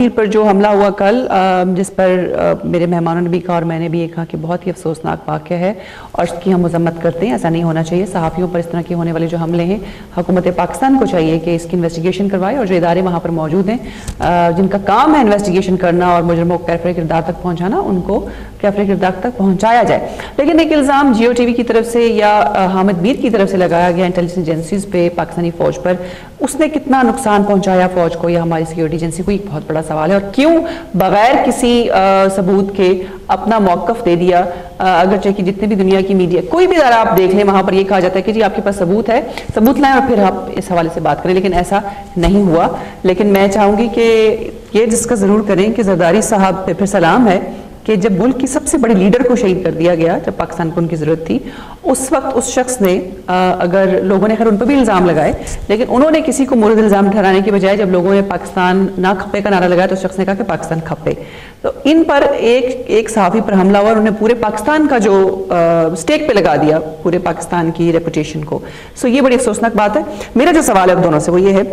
اسرائیل پر جو حملہ ہوا کل، جس پر میرے مہمانوں نے بھی کہا اور میں نے بھی یہ کہا کہ بہت ہی افسوسناک واقعہ ہے اور اس کی ہم مذمت کرتے ہیں. ایسا نہیں ہونا چاہیے. صحافیوں پر اس طرح کے ہونے والے جو حملے ہیں، حکومت پاکستان کو چاہیے کہ اس کی انویسٹیگیشن کروائے، اور جو ادارے وہاں پر موجود ہیں جن کا کام ہے انویسٹیگیشن کرنا اور مجرموں کو کیفر کردار تک پہنچانا، ان کو کیفر کردار تک پہنچایا جائے. لیکن ایک الزام جیو ٹی وی کی طرف سے یا حامد میر کی طرف سے لگایا گیا انٹیلیجنس ایجنسیز پہ، پاکستانی فوج پر، اس نے کتنا نقصان پہنچایا فوج کو یا ہماری سیکورٹی ایجنسی کو، ایک بہت بڑا سوال ہے. اور کیوں بغیر کسی ثبوت کے اپنا موقف دے دیا، اگرچہ کہ جتنے بھی دنیا کی میڈیا کوئی بھی ادارہ آپ دیکھ لیں وہاں پر یہ کہا جاتا ہے کہ جی آپ کے پاس ثبوت ہے، ثبوت لائیں اور پھر آپ اس حوالے سے بات کریں، لیکن ایسا نہیں ہوا. لیکن میں چاہوں گی کہ یہ جس کا ضرور کریں کہ زرداری صاحب پہ پھر سلام ہے کہ جب ملک کی سب سے بڑی لیڈر کو شہید کر دیا گیا، جب پاکستان کو ان کی ضرورت تھی، اس وقت اس شخص نے، اگر لوگوں نے خیر ان پہ بھی الزام لگائے، لیکن انہوں نے کسی کو مورد الزام ٹھہرانے کی بجائے جب لوگوں نے پاکستان نہ کھپے کا نعرہ لگایا تو اس شخص نے کہا کہ پاکستان کھپے. تو ان پر ایک صحافی پر حملہ ہوا اور انہوں نے پورے پاکستان کا جو سٹیک پہ لگا دیا پورے پاکستان کی ریپوٹیشن کو. سو یہ بڑی افسوسناک بات ہے. میرا جو سوال ہے اب دونوں سے وہ یہ ہے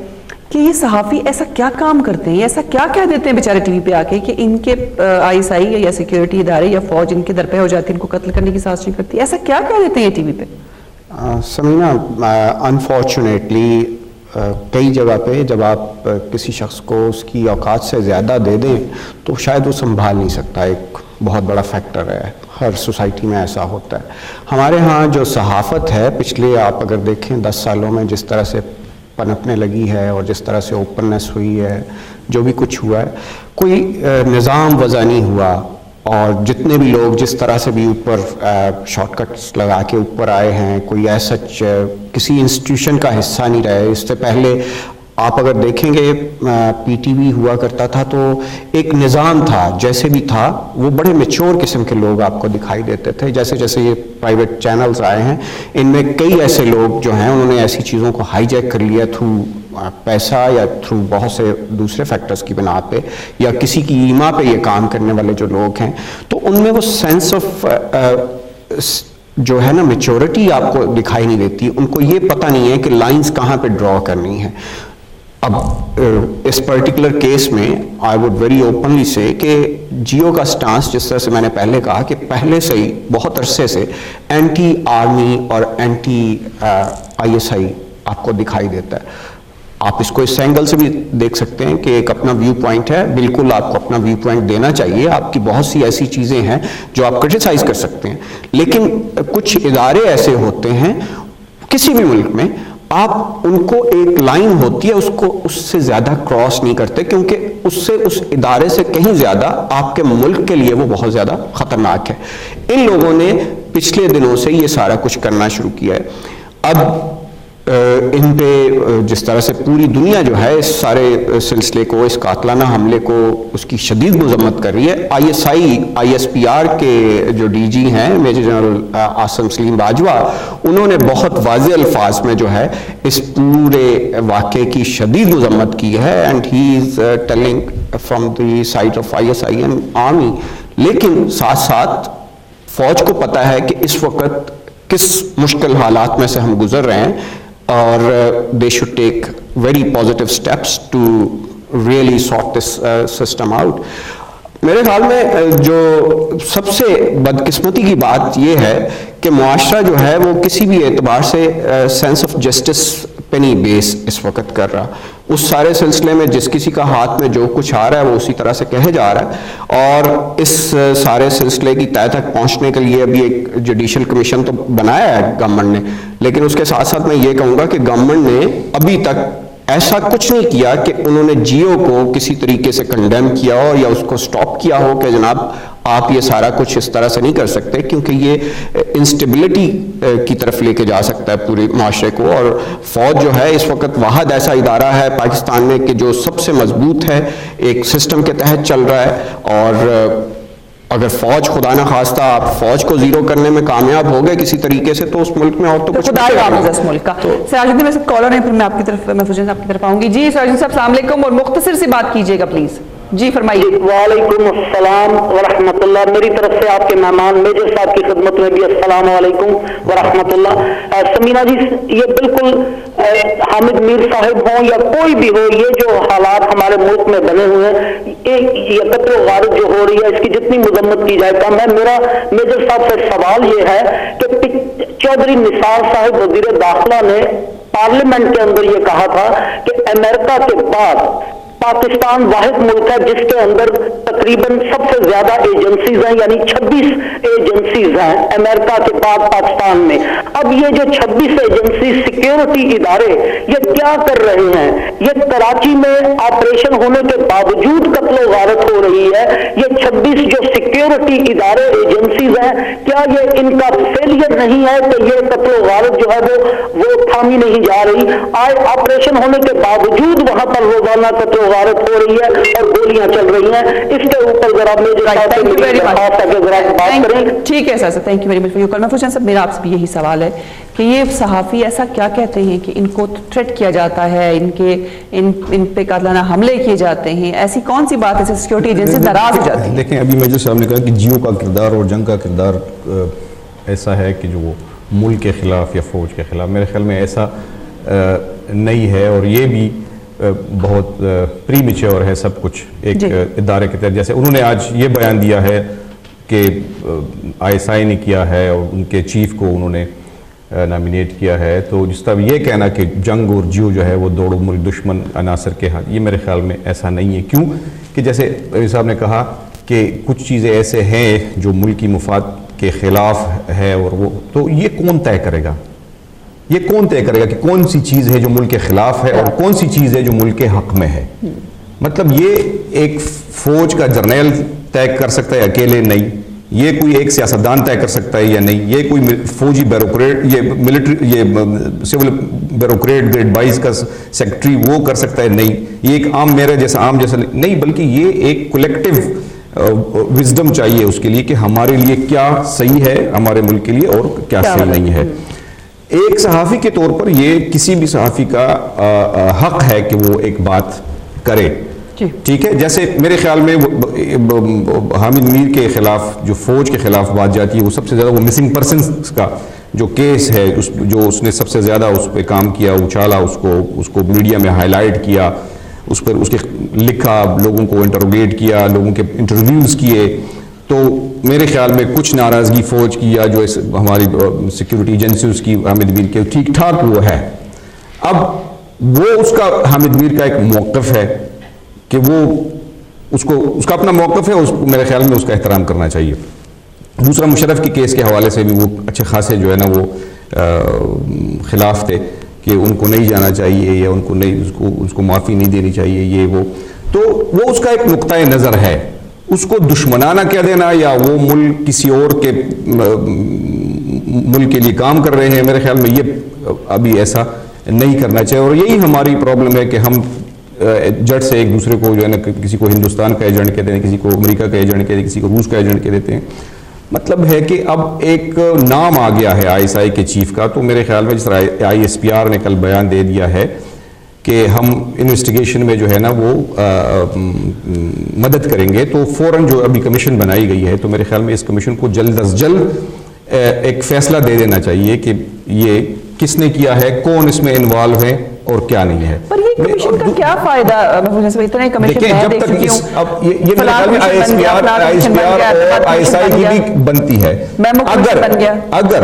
کہ یہ صحافی ایسا کیا کام کرتے ہیں، ایسا کیا کہہ دیتے ہیں بیچارے ٹی وی پہ آ کے کہ ان کے آئی ایس آئی یا سیکیورٹی ادارے یا فوج ان کے در پہ ہو جاتی ہے، ان کو قتل کرنے کی سازش نہیں کرتی، ایسا کیا کہہ دیتے ہیں یہ ٹی وی پہ؟ سمینا، انفارچونیٹلی کئی جگہ پہ جب آپ کسی شخص کو اس کی اوقات سے زیادہ دے دیں تو شاید وہ سنبھال نہیں سکتا. ایک بہت بڑا فیکٹر ہے، ہر سوسائٹی میں ایسا ہوتا ہے. ہمارے ہاں جو صحافت ہے پچھلے آپ اگر دیکھیں 10 سالوں میں جس طرح سے پنپنے لگی ہے اور جس طرح سے اوپننس ہوئی ہے، جو بھی کچھ ہوا ہے، کوئی نظام وضع نہیں ہوا. اور جتنے بھی لوگ جس طرح سے بھی اوپر شارٹ کٹس لگا کے اوپر آئے ہیں، کوئی ایسا کسی انسٹیٹیوشن کا حصہ نہیں رہے. اس سے پہلے آپ اگر دیکھیں گے پی ٹی وی ہوا کرتا تھا تو ایک نظام تھا، جیسے بھی تھا وہ بڑے میچور قسم کے لوگ آپ کو دکھائی دیتے تھے. جیسے جیسے یہ پرائیویٹ چینلز آئے ہیں، ان میں کئی ایسے لوگ جو ہیں انہوں نے ایسی چیزوں کو ہائی جیک کر لیا تھرو پیسہ یا تھرو بہت سے دوسرے فیکٹرز کی بنا پہ، یا کسی کی ایما پہ یہ کام کرنے والے جو لوگ ہیں، تو ان میں وہ سینس آف جو ہے نا میچورٹی آپ کو دکھائی نہیں دیتی. ان کو یہ پتہ نہیں ہے کہ لائنز کہاں پہ ڈرا کرنی ہے. اب اس پرٹیکولر کیس میں آئی وڈ ویری اوپنلی سے کہ جیو کا سٹانس، جس طرح سے میں نے پہلے کہا کہ پہلے سے ہی بہت عرصے سے اینٹی آرمی اور اینٹی آئی ایس آئی آپ کو دکھائی دیتا ہے. آپ اس کو اس اینگل سے بھی دیکھ سکتے ہیں کہ ایک اپنا ویو پوائنٹ ہے، بالکل آپ کو اپنا ویو پوائنٹ دینا چاہیے. آپ کی بہت سی ایسی چیزیں ہیں جو آپ کرٹیسائز کر سکتے ہیں، لیکن کچھ ادارے ایسے ہوتے ہیں کسی بھی ملک میں، آپ ان کو ایک لائن ہوتی ہے، اس کو اس سے زیادہ کراس نہیں کرتے، کیونکہ اس ادارے سے کہیں زیادہ آپ کے ملک کے لیے وہ بہت زیادہ خطرناک ہے. ان لوگوں نے پچھلے دنوں سے یہ سارا کچھ کرنا شروع کیا ہے. اب ان پہ جس طرح سے پوری دنیا جو ہے اس سارے سلسلے کو، اس قاتلانہ حملے کو، اس کی شدید مذمت کر رہی ہے. آئی ایس پی آر کے جو ڈی جی ہیں میجر جنرل عاصم سلیم باجوہ، انہوں نے بہت واضح الفاظ میں جو ہے اس پورے واقعے کی شدید مذمت کی ہے. And he is telling from the side of I S I and army. لیکن ساتھ ساتھ فوج کو پتہ ہے کہ اس وقت کس مشکل حالات میں سے ہم گزر رہے ہیں، اور they should take very positive steps to really sort this system out. میرے خیال میں جو سب سے بدقسمتی کی بات یہ ہے کہ معاشرہ جو ہے وہ کسی بھی اعتبار سے سینس آف جسٹس پہ نہیں بیس اس وقت کر رہا. اس سارے سلسلے میں جس کسی کا ہاتھ میں جو کچھ آ رہا ہے وہ اسی طرح سے کہے جا رہا ہے. اور اس سارے سلسلے کی تہہ تک پہنچنے کے لیے ابھی ایک جوڈیشل کمیشن تو بنایا ہے گورنمنٹ نے، لیکن اس کے ساتھ ساتھ میں یہ کہوں گا کہ گورنمنٹ نے ابھی تک ایسا کچھ نہیں کیا کہ انہوں نے جیو کو کسی طریقے سے کنڈیم کیا ہو یا اس کو سٹاپ کیا ہو کہ جناب آپ یہ سارا کچھ اس طرح سے نہیں کر سکتے، کیونکہ یہ انسٹیبلٹی کی طرف لے کے جا سکتا ہے پورے معاشرے کو. اور فوج جو ہے اس وقت واحد ایسا ادارہ ہے پاکستان میں کہ جو سب سے مضبوط ہے، ایک سسٹم کے تحت چل رہا ہے. اور اگر فوج خدا نہ خواستہ آپ فوج کو زیرو کرنے میں کامیاب ہو گئے کسی طریقے سے تو اس ملک میں اور تو کچھ خدا حافظ اس ملک کا. سراج الدین میں سے کالر ہیں، پھر میں آپ کی طرف محفوظ صاحب کی طرف آؤں گی. جی سراج الدین صاحب السلام علیکم، اور مختصر سی بات کیجیے گا پلیز. جی فرمائیے. وعلیکم السلام ورحمۃ اللہ. میری طرف سے آپ کے مہمان میجر صاحب کی خدمت میں بھی السلام علیکم ورحمۃ اللہ. سمینہ جی, یہ بالکل حامد میر صاحب ہوں یا کوئی بھی ہو, یہ جو حالات ہمارے ملک میں بنے ہوئے ہیں, یہ قتل و غارت جو ہو رہی ہے, اس کی جتنی مذمت کی جائے کم ہے. میرا میجر صاحب سے سوال یہ ہے کہ چودھری نثار صاحب وزیر داخلہ نے پارلیمنٹ کے اندر یہ کہا تھا کہ امریکہ کے بعد پاکستان واحد ملک ہے جس کے اندر تقریباً سب سے زیادہ ایجنسیز ہیں, یعنی 26 ایجنسیز ہیں امریکہ کے بعد پاکستان میں. اب یہ جو 26 ایجنسی سیکیورٹی ادارے یہ کیا کر رہے ہیں؟ یہ کراچی میں آپریشن ہونے کے باوجود قتل و غارت ہو رہی ہے. یہ 26 جو سیکیورٹی ادارے ایجنسیز ہیں, کیا یہ ان کا فیلئر نہیں ہے کہ یہ قتل و غارت جو ہے وہ تھامی نہیں جا رہی؟ آپریشن ہونے کے باوجود وہاں پر روزانہ قتل و غارت ہو رہی ہے اور گولیاں چل رہی ہیں. اس کے اوپر ذرا بات کریں. ٹھیک ہے sir, thank you very much for your call. Mahfooz Jan صاحب, میرا آپ سے بھی یہی سوال ہے کہ یہ صحافی ایسا کیا کہتے ہیں کہ ان کو تھریٹ کیا جاتا ہے, ان پہ قاتلانہ حملے کیے جاتے ہیں, ایسی کون سی بات ہے سیکورٹی ایجنسی ناراض ہو جاتی ہے؟ دیکھیں, ابھی میجر صاحب نے کہا کہ جیو کا کردار اور جنگ کا کردار ایسا ہے کہ جو ملک کے خلاف یا فوج کے خلاف, میرے خیال میں ایسا نہیں ہے. اور یہ بھی بہت پری میچور ہے سب کچھ ایک ادارے کے تحت. جیسے انہوں نے آج یہ بیان دیا ہے کہ ISI نے کیا ہے اور ان کے چیف کو انہوں نے نامینیٹ کیا ہے, تو جس طرح یہ کہنا کہ جنگ اور جیو جو ہے وہ دوڑو ملک دشمن عناصر کے ہاتھ, یہ میرے خیال میں ایسا نہیں ہے. کیوں کہ جیسے صاحب نے کہا کہ کچھ چیزیں ایسے ہیں جو ملکی مفاد کے خلاف ہے, اور وہ تو یہ کون طے کرے گا؟ یہ کون طے کرے گا کہ کون سی چیز ہے جو ملک کے خلاف ہے اور کون سی چیز ہے جو ملک کے حق میں ہے؟ مطلب یہ ایک فوج کا جرنیل طے کر سکتا ہے اکیلے نہیں, یہ کوئی ایک سیاستدان طے کر سکتا ہے یا نہیں, یہ کوئی فوجی بیوروکریٹ, یہ ملٹری, یہ سول بیوروکریٹ گریڈ 22 کا سیکرٹری وہ کر سکتا ہے نہیں, یہ ایک عام میرے جیسا عام جیسا نہیں, بلکہ یہ ایک کولیکٹیو وزڈم چاہیے اس کے لیے کہ ہمارے لیے کیا صحیح ہے ہمارے ملک کے لیے اور کیا صحیح نہیں ہے. ایک صحافی کے طور پر یہ کسی بھی صحافی کا حق ہے کہ وہ ایک بات کرے, ٹھیک ہے. جیسے میرے خیال میں حامد میر کے خلاف جو فوج کے خلاف بات جاتی ہے, وہ سب سے زیادہ وہ مسنگ پرسنز کا جو کیس ہے, جو اس نے سب سے زیادہ اس پہ کام کیا, اچھالا, اس کو میڈیا میں ہائی لائٹ کیا, اس پر اس کے لکھا, لوگوں کو انٹروگیٹ کیا, لوگوں کے انٹرویوز کیے. تو میرے خیال میں کچھ ناراضگی فوج کی یا جو ہماری سیکیورٹی ایجنسیز کی حامد میر کے ٹھیک ٹھاک وہ ہے. اب وہ اس کا حامد میر کا ایک موقف ہے کہ وہ اس کا اپنا موقف ہے, میرے خیال میں اس کا احترام کرنا چاہیے. دوسرا, مشرف کے کیس کے حوالے سے بھی وہ اچھے خاصے جو ہے نا وہ خلاف تھے کہ ان کو نہیں جانا چاہیے یا ان کو نہیں, اس کو معافی نہیں دینی چاہیے, یہ وہ. تو وہ اس کا ایک نقطۂ نظر ہے. اس کو دشمنانہ کہہ دینا یا وہ ملک کسی اور کے ملک کے لیے کام کر رہے ہیں, میرے خیال میں یہ ابھی ایسا نہیں کرنا چاہیے. اور یہی ہماری پرابلم ہے کہ ہم جٹ سے ایک دوسرے کو جو ہے نا, کسی کو ہندوستان کا ایجنٹ کہتے ہیں, کسی کو امریکہ کا ایجنٹ کہتے ہیں, کسی کو روس کا ایجنٹ کہہ دیتے ہیں. مطلب ہے کہ اب ایک نام آ گیا ہے ISI کے چیف کا, تو میرے خیال میں جس طرح ISPR نے کل بیان دے دیا ہے کہ ہم انویسٹیگیشن میں جو ہے نا وہ مدد کریں گے, تو فوراً جو ابھی کمیشن بنائی گئی ہے, تو میرے خیال میں اس کمیشن کو جلد از جلد ایک فیصلہ دے دینا چاہیے کہ یہ کس نے کیا ہے, کون اس میں انوالو ہے اور کیا نہیں ہے. پر یہ کمیشن کا کیا فائدہ؟ اتنے کمیشن جب تک اب یہ میرے خیال میں ISPR اور ISI کی بھی بنتی ہے. اگر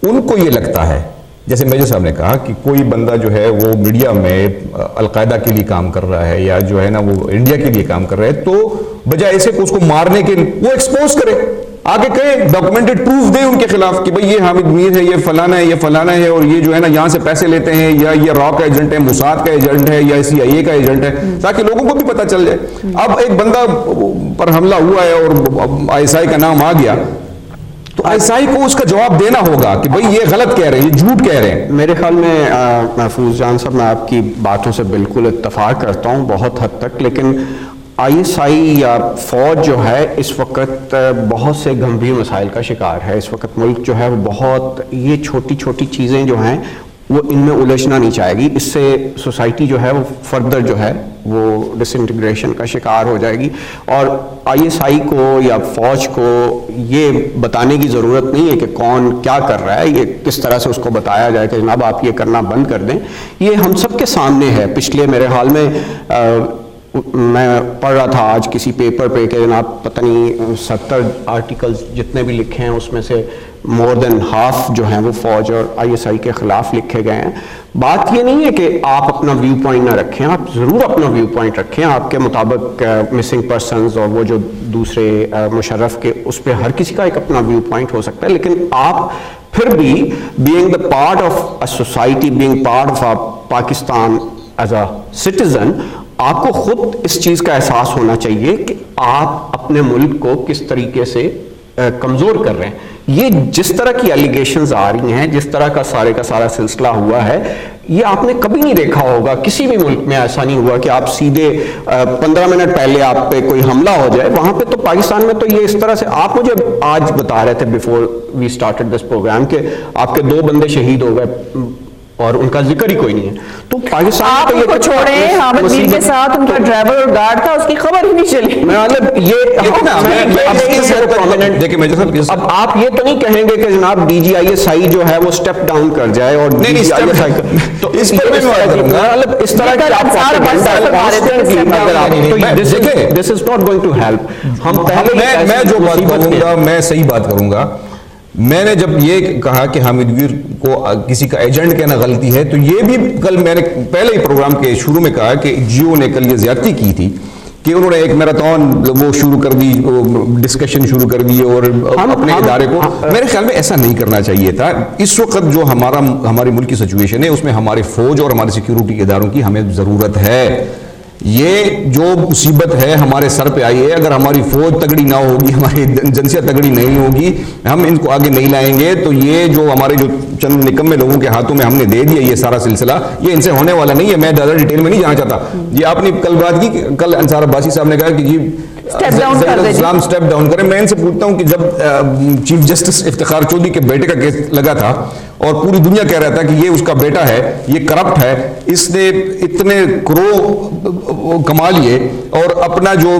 ان کو یہ لگتا ہے, جیسے میجر صاحب نے کہا کہ کوئی بندہ جو ہے وہ میڈیا میں القاعدہ کے لیے کام کر رہا ہے یا جو ہے نا وہ انڈیا کے لیے کام کر رہا ہے, تو بجائے ایسے کو اس کو مارنے کے وہ ایکسپوز کرے, آگے کہیں ڈاکومنٹڈ پروف دیں ان کے خلاف کہ بھئی یہ حامد میر ہے, یہ فلانا ہے, یہ فلانا ہے, اور یہ جو ہے نا یہاں سے پیسے لیتے ہیں, یا یہ را کا ایجنٹ ہے, موساد کا ایجنٹ ہے, یا CIA کا ایجنٹ ہے, تاکہ لوگوں کو بھی پتہ چل جائے. اب ایک بندہ پر حملہ ہوا ہے اور ISI کا نام آ گیا, تو ISI کو اس کا جواب دینا ہوگا کہ بھئی یہ غلط کہہ رہے ہیں, یہ جھوٹ کہہ رہے ہیں. میرے خیال میں محفوظ جان صاحب, میں آپ کی باتوں سے بالکل اتفاق کرتا ہوں بہت حد تک, لیکن ISI یا فوج جو ہے اس وقت بہت سے گمبھیر مسائل کا شکار ہے. اس وقت ملک جو ہے وہ بہت, یہ چھوٹی چھوٹی چیزیں جو ہیں وہ ان میں الجھنا نہیں چاہے گی. اس سے سوسائٹی جو ہے وہ فردر جو ہے وہ ڈس انٹیگریشن کا شکار ہو جائے گی. اور ISI کو یا فوج کو یہ بتانے کی ضرورت نہیں ہے کہ کون کیا کر رہا ہے, یہ کس طرح سے اس کو بتایا جائے کہ جناب آپ یہ کرنا بند کر دیں. یہ ہم سب کے سامنے ہے. پچھلے میرے حال میں میں پڑھ رہا تھا آج کسی پیپر پہ کہ جناب پتہ نہیں 70 آرٹیکلز جتنے بھی لکھے ہیں اس میں سے مور دین ہاف جو ہیں وہ فوج اور ISI کے خلاف لکھے گئے ہیں. بات یہ نہیں ہے کہ آپ اپنا ویو پوائنٹ نہ رکھیں, آپ ضرور اپنا ویو پوائنٹ رکھیں. آپ کے مطابق مسنگ پرسنز اور وہ جو دوسرے مشرف کے اس پہ ہر کسی کا ایک اپنا ویو پوائنٹ ہو سکتا ہے, لیکن آپ پھر بھی being the part of a society, being part of a Pakistan as a citizen, آپ کو خود اس چیز کا احساس ہونا چاہیے کہ آپ اپنے ملک کو کس طریقے سے کمزور کر رہے ہیں. یہ جس طرح کی ایلیگیشنز آ رہی ہیں, جس طرح کا سارا سلسلہ ہوا ہے, یہ آپ نے کبھی نہیں دیکھا ہوگا. کسی بھی ملک میں ایسا نہیں ہوا کہ آپ سیدھے 15 منٹ پہلے آپ پہ کوئی حملہ ہو جائے. وہاں پہ تو پاکستان میں تو یہ اس طرح سے, آپ مجھے آج بتا رہے تھے before we started this programme کہ آپ کے 2 بندے شہید ہو گئے اور ان کا ذکر ہی کوئی نہیں ہے. تو پاکستان آپ ان کو چھوڑیں, حامد میر کے ساتھ ان کا ڈرائیور اور گارڈ تھا, اس کی خبر ہی نہیں چلی. اب آپ یہ تو نہیں کہیں گے کہ جناب DGISI جو ہے وہ اسٹیپ ڈاؤن کر جائے اور اس طرح this is not going to help. ہم میں جو بات کروں گا میں صحیح بات کروں گا. میں نے جب یہ کہا کہ حامد میر کو کسی کا ایجنٹ کہنا غلطی ہے, تو یہ بھی کل میں نے پہلے ہی پروگرام کے شروع میں کہا کہ جیو نے کل یہ زیادتی کی تھی کہ انہوں نے ایک میراتھن وہ شروع کر دی, ڈسکشن شروع کر دی اور اپنے ادارے کو, میرے خیال میں ایسا نہیں کرنا چاہیے تھا. اس وقت جو ہماری ملک کی سچویشن ہے اس میں ہمارے فوج اور ہمارے سیکیورٹی اداروں کی ہمیں ضرورت ہے. یہ جو مصیبت ہے ہمارے سر پہ آئی ہے, اگر ہماری فوج تگڑی نہ ہوگی, ہماری ایجنسیاں تگڑی نہیں ہوگی, ہم ان کو آگے نہیں لائیں گے, تو یہ جو ہمارے جو چند نکمے لوگوں کے ہاتھوں میں ہم نے دے دیا یہ سارا سلسلہ, یہ ان سے ہونے والا نہیں ہے. میں زیادہ ڈیٹیل میں نہیں جانا چاہتا. یہ آپ نے کل بات کی, کل انصار عباسی صاحب نے کہا کہ جی اسٹیپ ڈاؤن کریں. میں ان سے پوچھتا ہوں کہ جب چیف جسٹس افتخار چودھری کے بیٹے کا کیس لگا تھا اور پوری دنیا کہہ رہا تھا کہ یہ اس کا بیٹا ہے, یہ کرپٹ ہے, اس نے اتنے کروڑ کما لیے اور اپنا جو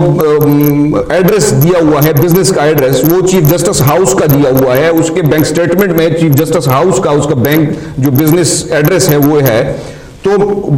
ایڈریس دیا ہوا ہے بزنس کا ایڈریس وہ چیف جسٹس ہاؤس کا دیا ہوا ہے, اس کے بینک سٹیٹمنٹ میں چیف جسٹس ہاؤس کا اس کا بینک جو بزنس ایڈریس ہے وہ ہے, تو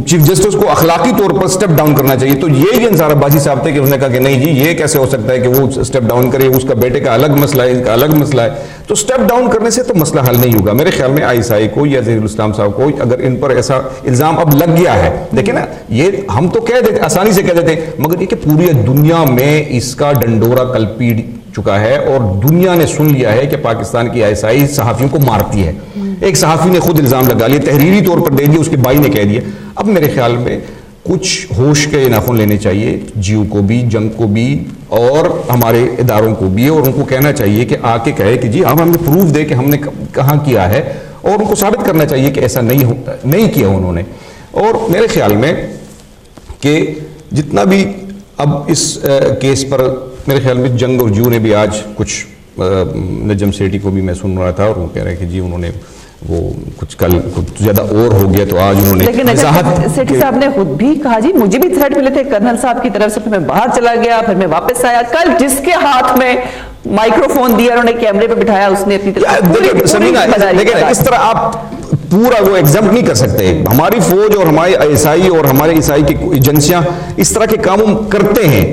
چیف جسٹس کو اخلاقی طور پر سٹیپ ڈاؤن کرنا چاہیے. تو یہ انصار عباسی صاحب تھے کہ انہوں نے کہا کہ نہیں جی یہ کیسے ہو سکتا ہے کہ وہ سٹیپ ڈاؤن کرے, اس کا بیٹے کا الگ مسئلہ ہے, ان کا الگ مسئلہ ہے. تو سٹیپ ڈاؤن کرنے سے تو مسئلہ حل نہیں ہوگا. میرے خیال میں ISI کو یا ظہیر الاسلام صاحب کو اگر ان پر ایسا الزام اب لگ گیا ہے, دیکھیں نا یہ ہم تو کہہ دیتے آسانی سے کہہ دیتے, مگر یہ کہ پوری دنیا میں اس کا ڈنڈورا کل پیٹ چکا ہے اور دنیا نے سن لیا ہے کہ پاکستان کی ISI صحافیوں کو مارتی ہے. ایک صحافی نے خود الزام لگا لیا, تحریری طور پر دے دیا, اس کے بھائی نے کہہ دیا. اب میرے خیال میں کچھ ہوش کے ناخن لینے چاہیے جیو کو بھی, جنگ کو بھی اور ہمارے اداروں کو بھی, اور ان کو کہنا چاہیے کہ آ کے کہے کہ جی آپ ہمیں پروف دے کہ ہم نے کہاں کیا ہے, اور ان کو ثابت کرنا چاہیے کہ ایسا نہیں کیا انہوں نے. اور میرے خیال میں کہ جتنا بھی اب اس کیس پر میرے خیال میں جنگ اور جیو نے بھی آج کچھ, نجم سیٹھی کو بھی میں سن رہا تھا اور وہ کہہ رہے کہ جی انہوں نے وہ کچھ کل کچھ زیادہ اور ہو گیا تو آج انہوں نے, لیکن سیٹھی صاحب نے خود بھی کہا جی مجھے بھی تھریٹ ملے تھے کرنل صاحب کی طرف سے, پھر میں باہر چلا گیا, پھر میں واپس آیا. کل جس کے ہاتھ میں مائکرو فون دیا انہوں نے کیمرے پہ بٹھایا, اس نے اپنی طرف لیکن اس طرح آپ پورا وہ ایگزامپٹ نہیں کر سکتے. ہماری فوج اور ہماری ISI اور ہمارے ISI کی ایجنسیاں اس طرح کے کام کرتے ہیں.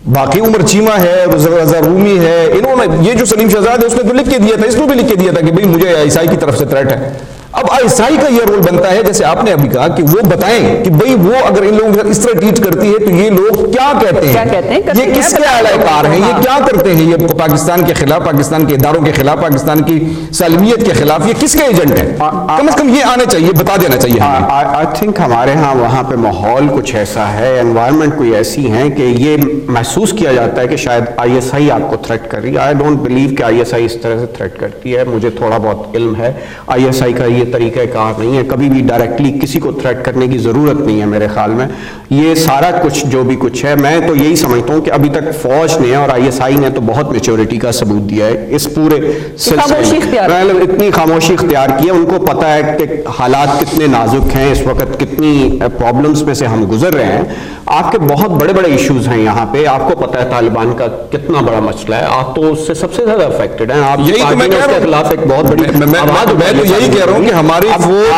باقی عمر چیمہ ہے, رضا رومی ہے, انہوں نے یہ جو سلیم شہزاد ہے اس نے تو لکھ کے دیا تھا, اس نے بھی لکھ کے دیا تھا کہ بھئی مجھے ISI کی طرف سے تھریٹ ہے. اب ISI کا یہ رول بنتا ہے جیسے آپ نے ابھی کہا کہ وہ بتائیں کہ بھئی وہ اگر ان لوگوں کے اس طرح ٹریٹ کرتی ہے تو یہ لوگ کیا کہتے ہیں, یہ کس کے اعلی کار ہیں, یہ کیا کرتے ہیں, یہ پاکستان کے خلاف, پاکستان کے اداروں کے خلاف, پاکستان کی سالمیت کے خلاف, یہ کس کے ایجنٹ ہیں. کم از کم یہ آنا چاہیے, بتا دینا چاہیے. آئی تھنک ہمارے ہاں وہاں پہ ماحول کچھ ایسا ہے, انوائرمنٹ کوئی ایسی ہے کہ یہ محسوس کیا جاتا ہے کہ شاید ISI آپ کو تھریٹ کر رہی ہے. آئی ڈونٹ بلیو کہ ISI اس طرح سے تھریٹ کرتی ہے. مجھے تھوڑا بہت علم ہے ISI کا, یہ طریقہ کار نہیں ہے. کبھی بھی ڈائریکٹلی کسی کو تھریٹ کرنے کی ضرورت نہیں ہے میرے خیال میں. یہ سارا کچھ جو بھی کچھ ہے, میں تو یہی سمجھتا ہوں کہ ابھی تک فوج نے اور ISI نے تو بہت میچورٹی کا ثبوت دیا ہے اس پورے سلسلے میں. اتنی خاموشی اختیار کی ہے. ان کو پتا ہے کہ حالات کتنے نازک ہیں اس وقت, کتنی پرابلمس میں سے ہم گزر رہے ہیں. آپ کے بہت بڑے بڑے ایشوز ہیں یہاں پہ. آپ کو پتا ہے طالبان کا کتنا بڑا مسئلہ ہے, آپ تو اس سے سب سے زیادہ افیکٹڈ ہیں. آپ یہی تو میں کہہ رہا ہوں, خلاف ایک بہت بڑی میں تو یہی کہہ رہا ہوں کہ ہماری فوج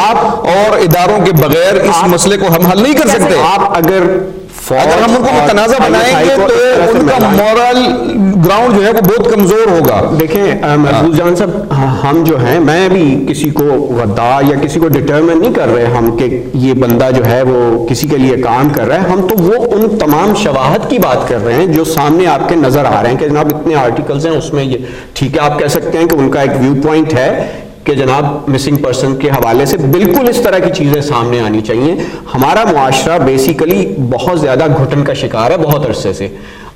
اور اداروں کے بغیر اس مسئلے کو ہم حل نہیں کر سکتے. آپ اگر ہم ان کو متنازع بنائیں گے تو ان کا مورل گراؤنڈ جو ہے وہ بہت کمزور ہوگا. دیکھیں محفوظ جان صاحب, ہم جو ہیں, میں بھی کسی کو غدار یا کسی کو ڈٹرمن نہیں کر رہے ہم کہ یہ بندہ جو ہے وہ کسی کے لیے کام کر رہا ہے. ہم تو وہ ان تمام شواہد کی بات کر رہے ہیں جو سامنے آپ کے نظر آ رہے ہیں کہ جناب اتنے آرٹیکلز ہیں اس میں. یہ ٹھیک ہے, آپ کہہ سکتے ہیں کہ ان کا ایک ویو پوائنٹ ہے کہ جناب مسنگ پرسن کے حوالے سے بالکل اس طرح کی چیزیں سامنے آنی چاہیے. ہمارا معاشرہ بیسیکلی بہت زیادہ گھٹن کا شکار ہے بہت عرصے سے.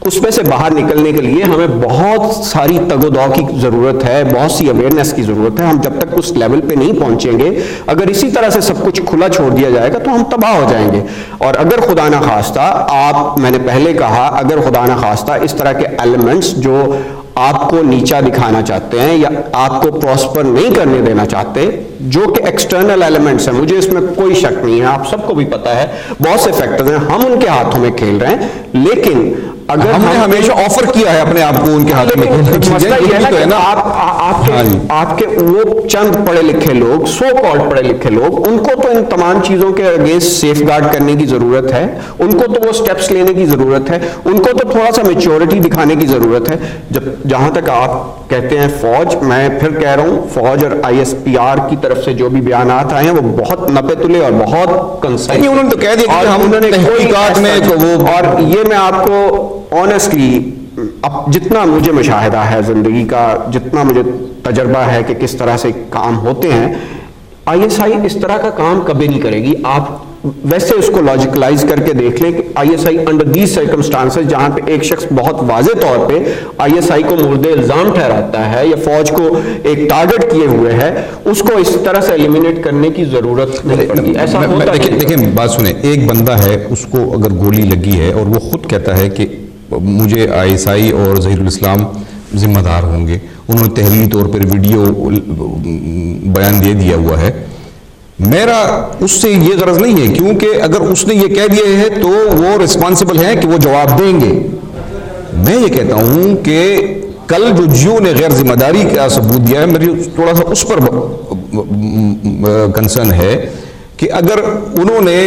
اس میں سے باہر نکلنے کے لیے ہمیں بہت ساری تگ و دو کی ضرورت ہے, بہت سی اویئرنیس کی ضرورت ہے. ہم جب تک اس لیول پہ نہیں پہنچیں گے, اگر اسی طرح سے سب کچھ کھلا چھوڑ دیا جائے گا تو ہم تباہ ہو جائیں گے. اور اگر خدا نہ خواستہ آپ, میں نے پہلے کہا, اگر خدا نہ خواستہ اس طرح کے ایلیمنٹس جو آپ کو نیچا دکھانا چاہتے ہیں یا آپ کو پراسپر نہیں کرنے دینا چاہتے, جو کہ ایکسٹرنل ایلیمنٹس ہیں, مجھے اس میں کوئی شک نہیں ہے, آپ سب کو بھی پتا ہے بہت سے فیکٹرز ہیں, ہم ان کے ہاتھوں میں کھیل رہے ہیں. لیکن اگر ہم نے ہمیشہ آفر کیا ہے اپنے آپ کو ان کے ہاتھ میں مسئلہ یہ ہے نا, آپ کے وہ چند پڑھے لکھے لوگ, سو کالڈ پڑھے لکھے لوگ, ان کو تو ان تمام چیزوں کے اگینسٹ سیف گارڈ کرنے کی ضرورت ہے. ان کو تو وہ سٹیپس لینے کی ضرورت ہے. ان کو تو تھوڑا سا میچورٹی دکھانے کی ضرورت ہے. جہاں تک آپ کہتے ہیں فوج, میں پھر کہہ رہا ہوں فوج اور ISPR کی طرف سے جو بھی بیانات آئے ہیں وہ بہت نپے تلے اور بہت کنسائز. انہوں نے تو کہہ دیا کہ ہم نے تحقیقات میں, اور یہ میں آپ کو آنیسٹلی جتنا مجھے مشاہدہ ہے زندگی کا, جتنا مجھے تجربہ ہے کہ کس طرح سے کام ہوتے ہیں, ISI اس طرح کا کام کبھی نہیں کرے گی. آپ ویسے اس کو لاجیکلائز کر کے دیکھ لیں کہ ISI انڈر دیز سرکمسٹانسز, جہاں پہ ایک شخص بہت واضح طور پہ ISI کو مورد الزام ٹھہراتا ہے یا فوج کو ایک ٹارگٹ کیے ہوئے ہے, اس کو اس طرح سے ایلیمینیٹ کرنے کی ضرورت نہیں پڑتی. ایسا ہوتا ہے. دیکھیں بات سنیں, ایک بندہ ہے, اس کو اگر گولی لگی ہے اور وہ خود کہتا ہے کہ مجھے ISI اور ظہیر الاسلام ذمہ دار ہوں گے, انہوں نے تحریری طور پر ویڈیو بیان دے دیا ہوا ہے, میرا اس سے یہ غرض نہیں ہے, کیونکہ اگر اس نے یہ کہہ دیا ہے تو وہ رسپانسبل ہیں کہ وہ جواب دیں گے. میں یہ کہتا ہوں کہ کل جو جیو نے غیر ذمہ داری کا ثبوت دیا ہے, میری تھوڑا سا اس پر کنسرن ہے کہ اگر انہوں نے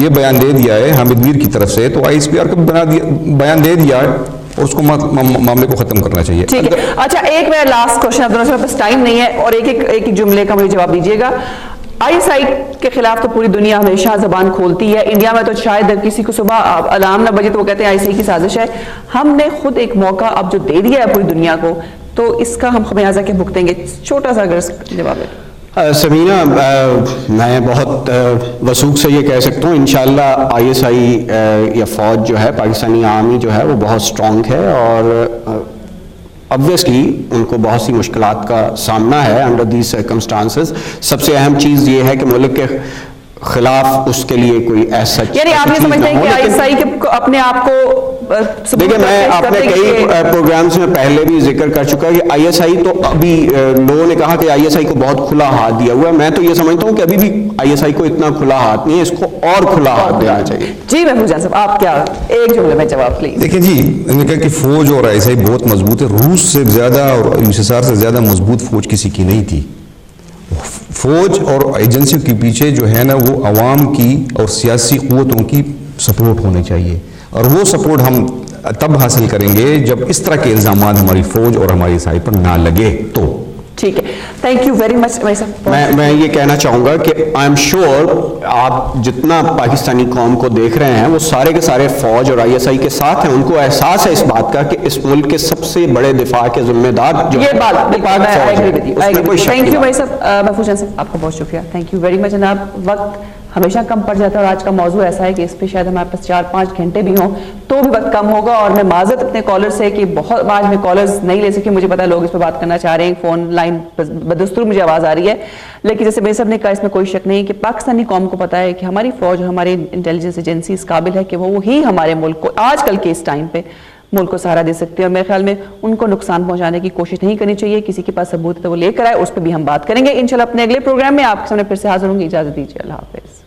یہ بیان دے دیا ہے حامد میر کی طرف سے, تو ISPR کو بیان دے دیا ہے اور اس کو معاملے کو ختم کرنا چاہیے. ٹھیک ہے. اچھا, ایک میرا لاسٹ کوشچن آپ دونوں سے, بس ٹائم نہیں ہے, اور ایک جملے کا مجھے جواب دیجیے گا. ISI کے خلاف تو پوری دنیا ہمیشہ زبان کھولتی ہے. انڈیا میں تو شاید کسی کو صبح الارم نہ بجے تو وہ کہتے ہیں ISI کی سازش ہے. ہم نے خود ایک موقع اب جو دے دیا ہے پوری دنیا کو, تو اس کا ہم خمیازہ کیا بھگتیں گے؟ چھوٹا سا اگر جواب ہے. سمینہ, میں بہت وثوق سے یہ کہہ سکتا ہوں انشاءاللہ ISI یا فوج جو ہے, پاکستانی آرمی جو ہے, وہ بہت سٹرونگ ہے, اور obviously ان کو بہت سی مشکلات کا سامنا ہے انڈر دیز سرکمسٹانسز. سب سے اہم چیز یہ ہے کہ ملک کے خلاف اس کے لیے کوئی ایسا, یعنی آپ یہ سمجھتے ہیں کہ ISI کے اپنے آپ کو, دیکھیں میں اپنے کئی پروگرامز میں پہلے بھی ذکر کر چکا کہ ISI تو ابھی لوگوں نے کہا کہ ISI کو بہت کھلا ہاتھ دیا ہوا ہے. میں تو یہ سمجھتا ہوں کہ ابھی بھی ISI کو اتنا کھلا ہاتھ نہیں ہے, اس کو اور کھلا ہاتھ دینا چاہیے. جی محفوظ جان صاحب, آپ کیا ایک جملے میں جواب پلیز. دیکھیں جی, میں نے کہا کہ فوج اور ISI بہت مضبوط ہے. روس سے زیادہ اور USSR سے زیادہ مضبوط فوج کسی کی نہیں تھی. فوج اور ایجنسیوں کے پیچھے جو ہے نا, وہ عوام کی اور سیاسی قوتوں کی سپورٹ ہونی چاہیے, اور وہ سپورٹ ہم تب حاصل کریں گے جب اس طرح کے الزامات ہماری فوج اور ہماری ISI پر نہ لگے تو. ٹھیک ہے, تھینک یو ویری مچ. میں یہ کہنا چاہوں گا کہ آئی ایم شیور آپ جتنا پاکستانی قوم کو دیکھ رہے ہیں وہ سارے کے سارے فوج اور ISI کے ساتھ ہیں. ان کو احساس ہے اس بات کا کہ اس ملک کے سب سے بڑے دفاع کے ذمہ دار جو یہ بات فوج ہے, اس میں کوئی شک نہیں. تھینک یو بھائی صاحب. محفوظ جان صاحب آپ کا بہت شکریہ. تھینک یو ویری مچ جناب. وقت ہمیشہ کم پڑ جاتا ہے، اور آج کا موضوع ایسا ہے کہ اس پہ شاید ہمارے پاس 4-5 گھنٹے بھی ہوں تو بھی وقت کم ہوگا. اور میں معذرت اپنے کالر سے کہ بہت آج میں کالرز نہیں لے سکی، مجھے پتا لوگ اس پہ بات کرنا چاہ رہے ہیں، فون لائن بدستور مجھے آواز آ رہی ہے. لیکن جیسے میرے صاحب نے کہا، اس میں کوئی شک نہیں کہ پاکستانی قوم کو پتا ہے کہ ہماری فوج، ہماری انٹیلیجنس ایجنسی اس قابل ہے کہ وہ ہی ہمارے ملک کو آج کل کے اس ٹائم پہ ملک کو سہارا دے سکتے ہیں. اور میرے خیال میں ان کو نقصان پہنچانے کی کوشش نہیں کرنی چاہیے. کسی کے پاس ثبوت ہے تو وہ لے کر آئے، اس پہ بھی ہم بات کریں گے انشاءاللہ اپنے اگلے پروگرام میں. آپ کے سامنے پھر سے حاضر ہوں گی، اجازت دیجیے، اللہ حافظ.